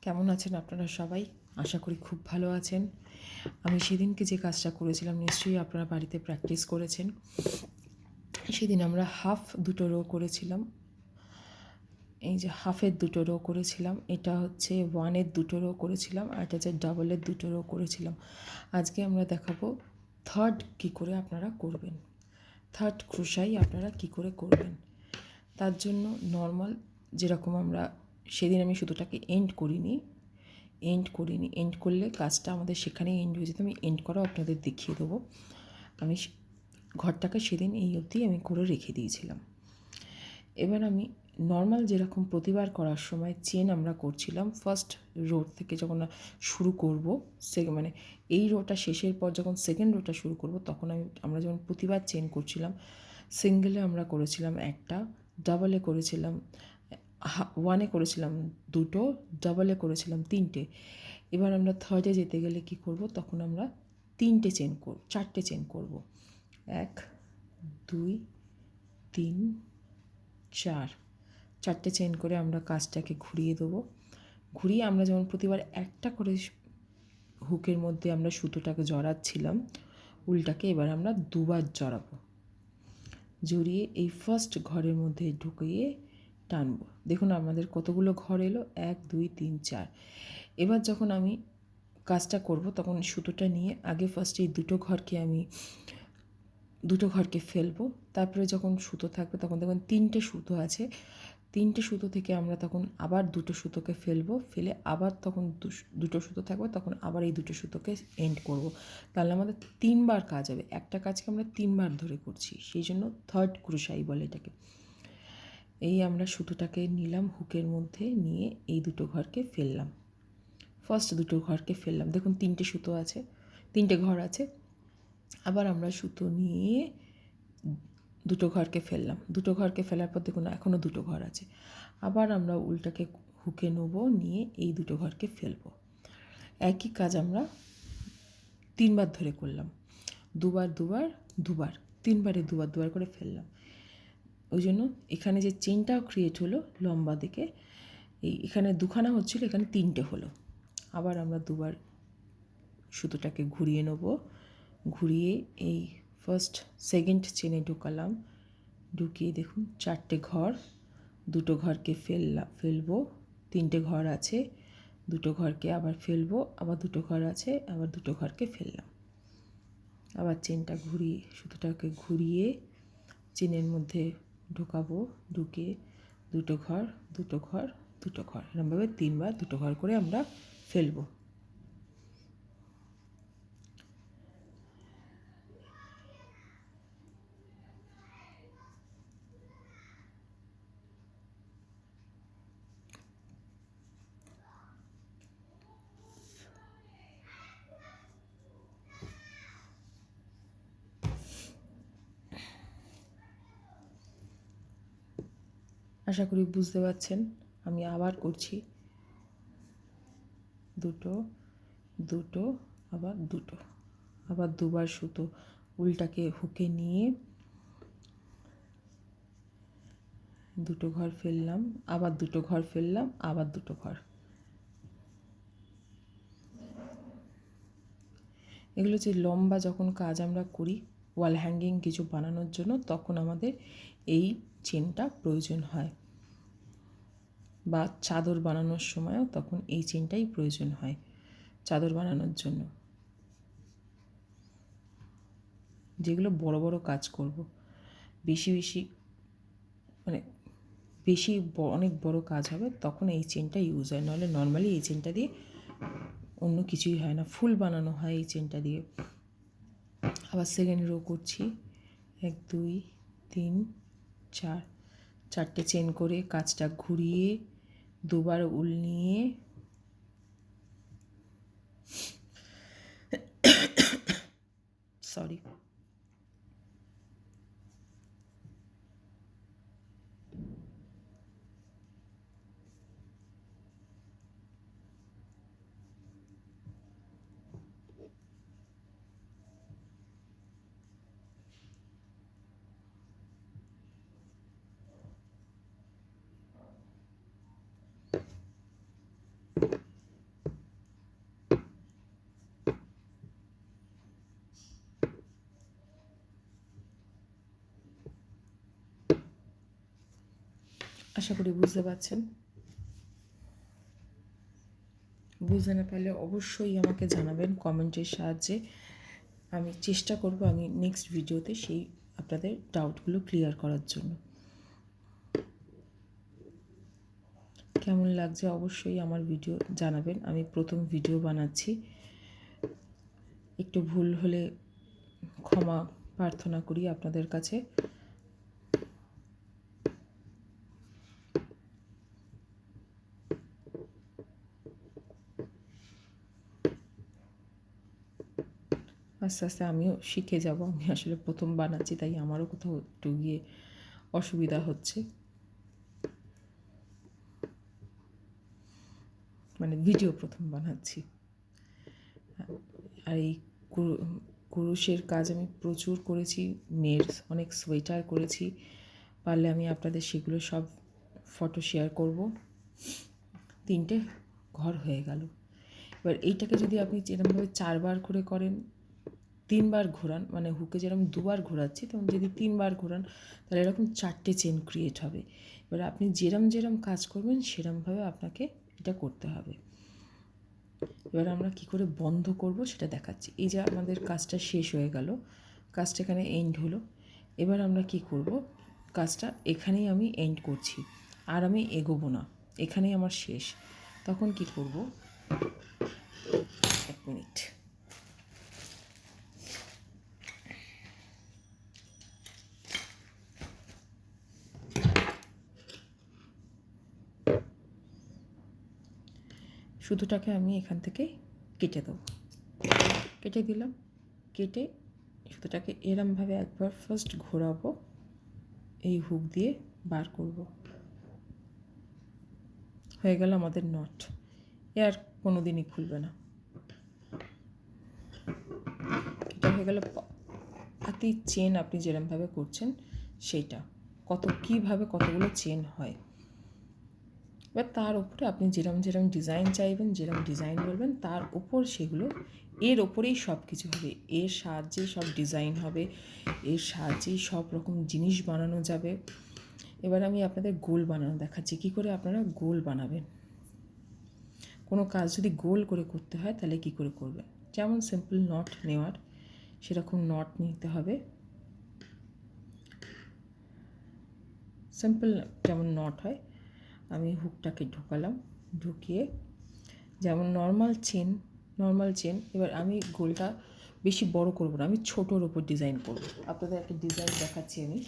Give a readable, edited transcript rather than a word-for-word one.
কেমন আছেন আপনারা সবাই? আশা করি খুব ভালো আছেন। আমি সেদিনকে যে কাজটা করেছিলাম নিশ্চয়ই আপনারা বাড়িতে প্র্যাকটিস করেছেন। সেদিন আমরা হাফ দুটো রো করেছিলাম। এই যে হাফের দুটো রো করেছিলাম, এটা হচ্ছে ওয়ানের দুটো রো করেছিলাম, আর এটা হচ্ছে ডাবলের দুটো রো করেছিলাম। আজকে আমরা দেখাবো থার্ড কী করে আপনারা করবেন, থার্ড ক্রোশাই আপনারা কী করে করবেন। তার জন্য নর্মাল যেরকম আমরা সেদিন আমি সুতোটাকে এন্ড করলে কাজটা আমাদের সেখানেই এন্ড হয়ে যেত। আমি এন্ড করাও আপনাদের দেখিয়ে দেবো। আমি ঘরটাকে সেদিন এই অবধি আমি করে রেখে দিয়েছিলাম। এবার আমি নর্মাল যেরকম প্রতিবার করার সময় চেন আমরা করছিলাম, ফার্স্ট রো থেকে যখন শুরু করব, মানে এই রোটা শেষের পর যখন সেকেন্ড রোটা শুরু করব, তখন আমরা যখন প্রতিবার চেন করছিলাম, সিঙ্গেলে আমরা করেছিলাম একটা, ডাবলে করেছিলাম ওয়ানে করেছিলাম দুটো, ডাবলে করেছিলাম তিনটে। এবার আমরা থার্ডে যেতে গেলে কি করব, তখন আমরা চারটে চেন করব। 1 2 3 4, চারটে চেন করে আমরা কাজটাকে ঘুরিয়ে দেবো। ঘুরিয়ে আমরা যেমন প্রতিবার একটা করে হুকের মধ্যে আমরা সুতোটাকে জড়াচ্ছিলাম, উল্টাকে এবার আমরা দুবার জড়াবো। জড়িয়ে এই ফার্স্ট ঘরের মধ্যে ঢুকিয়ে টানবো। দেখুন আমাদের কতগুলো ঘর এলো, 1 2 3 4। এবার যখন আমি কাজটা করব তখন সুতোটা নিয়ে আগে ফার্স্টে এই দুটো ঘরকে ফেলবো। তারপরে যখন সুতো থাকবে তখন দেখবেন তিনটে সুতো আছে, তিনটে সুতো থেকে আমরা তখন আবার দুটো সুতোকে ফেলবো, ফেলে আবার তখন দুটো সুতো থাকবে, তখন আবার এই দুটো সুতোকে এন্ড করব। তাহলে আমাদের তিনবার কাজ হবে, একটা কাজকে আমরা তিনবার ধরে করছি, সেই জন্য থার্ড ক্রোশাই বলে এটাকে। এই আমরা সুতোটাকে নিলাম হুকের মধ্যে, নিয়ে এই দুটো ঘরকে ফেললাম, ফার্স্ট দুটো ঘরকে ফেললাম। দেখুন তিনটে ঘর আছে। আবার আমরা সুতো নিয়ে দুটো ঘরকে ফেললাম, দুটো ঘরকে ফেলার পর দেখুন এখনও দুটো ঘর আছে। আবার আমরা উল্টাকে হুকে নেবো, নিয়ে এই দুটো ঘরকে ফেলবো। একই কাজ আমরা তিনবার ধরে করলাম, দুবার দুবার দুবার, তিনবারে দুবার দুবার করে ফেললাম। ওই জন্য এখানে যে চেনটাও ক্রিয়েট হলো লম্বা দিকে, এখানে দুখানা হচ্ছিল, এখানে তিনটে হলো। আবার আমরা দুবার সুতোটাকে ঘুরিয়ে নেব, ঘুরিয়ে এই ফার্স্ট সেকেন্ড চেনে ঢোকালাম, ঢুকিয়ে দেখুন চারটে ঘর, দুটো ঘরকে ফেলবো, তিনটে ঘর আছে, দুটো ঘরকে আবার ফেলবো, আবার দুটো ঘর আছে, আবার দুটো ঘরকে ফেললাম। আবার চেনটা ঘুরিয়ে সুতোটাকে ঘুরিয়ে চেনের মধ্যে ঢোকাবো, ঢুকে দুটো ঘর দুটো ঘর দুটো ঘর, এরকমভাবে তিনবার দুটো ঘর করে আমরা ফেলবো। আশা করি বুঝতে পারছেন। আমি আবার করছি, দুটো দুটো আবার দুটো, আবার দুবার সুতো উল্টাকে হুকে নিয়ে দুটো ঘর ফেললাম, আবার দুটো ঘর ফেললাম, আবার দুটো ঘর। এগুলো যে লম্বা যখন কাজ আমরা করি ওয়াল হ্যাঙ্গিং কিছু বানানোর জন্য, তখন আমাদের এই চেনটা প্রয়োজন হয়, বা চাদর বানানোর সময়ও তখন এই চেনটাই প্রয়োজন হয় চাদর বানানোর জন্য। যেগুলো বড় বড় কাজ করব, মানে অনেক বড় কাজ হবে, তখন এই চেনটা ইউজ হয়, নাহলে নর্মালি এই চেনটা দিয়ে অন্য কিছুই হয় না, ফুল বানানো হয় এই চেনটা দিয়ে। আবার সেকেন্ড রো করছি, 1 2 3 4, চারটে চেন করে কাজটা ঘুরিয়ে দুবার উল নিয়ে সরি আশা করি বুঝতে পারছেন। বুঝতে না পারলে অবশ্যই আমাকে জানাবেন কমেন্টের সাহায্যে। আমি চেষ্টা করব আমি নেক্সট ভিডিওতে সেই আপনাদের ডাউটগুলো ক্লিয়ার করার জন্য। কেমন লাগছে অবশ্যই আমার ভিডিও জানাবেন। আমি প্রথম ভিডিও বানাচ্ছি, একটু ভুল হলে ক্ষমা প্রার্থনা করি আপনাদের কাছে। আস্তে আস্তে আমিও শিখে যাব। আমি আসলে প্রথম বানাচ্ছি, তাই আমারও কোথাও একটু গিয়ে অসুবিধা হচ্ছে, মানে ভিডিও প্রথম বানাচ্ছি। আর এই কুরুশের কাজ আমি প্রচুর করেছি, মেয়ের অনেক সোয়েটার করেছি। পারলে আমি আপনাদের সেগুলো সব ফটো শেয়ার করব। 3টে ঘর হয়ে গেল। এবার এইটাকে যদি আপনি যেরকমভাবে 4 বার করে করেন, 3 বার ঘোরান, মানে হুকে যেরকম 2 বার ঘোরাচ্ছি তখন যদি 3 বার ঘোরান তাহলে এরকম 4টে চেন ক্রিয়েট হবে। এবার আপনি যেরম কাজ করবেন সেরমভাবে আপনাকে এটা করতে হবে। এবার আমরা কি করে বন্ধ করব সেটা দেখাচ্ছি। এই যে আমাদের কাজটা শেষ হয়ে গেল, কাজটা এখানে এন্ড হলো। এবার আমরা কি করব, কাজটা এখানেই আমি এন্ড করছি, আর আমি এগোবো না, এখানেই আমার শেষ। তখন কি করব, 1 মিনিট। সুতোটাকে আমি এখান থেকে কেটে দেবো, কেটে দিলাম। কেটে সুতোটাকে এরমভাবে একবার ফার্স্ট ঘোরাবো, এই হুক দিয়ে বার করব। হয়ে গেল আমাদের নট। এ আর কোনো দিনই খুলবে না। এটা হয়ে গেল হাতি চেন আপনি যেরমভাবে করছেন সেইটা, কীভাবে কতগুলো চেন হয়। এবার তার উপরে আপনি যেরম ডিজাইন চাইবেন, যেরম ডিজাইন বলবেন তার উপর সেগুলো, এর ওপরেই সব কিছু হবে। এর সাহায্যেই সব ডিজাইন হবে, এর সাহায্যেই সব রকম জিনিস বানানো যাবে। এবার আমি আপনাদের গোল বানানো দেখাচ্ছি, কী করে আপনারা গোল বানাবেন। কোনো কাজ যদি গোল করে করতে হয় তাহলে কী করে করবেন। যেমন সিম্পল নট নেওয়ার সেরকম নট নিতে হবে। সিম্পল যেমন নট হয়, আমি হুকটাকে ঢোকালাম, ঢুকিয়ে যেমন নর্মাল চেন। এবার আমি গোলটা বেশি বড় করব না, আমি ছোটোর ওপর ডিজাইন করব। আপনাদের একটা ডিজাইন দেখাচ্ছি আমি।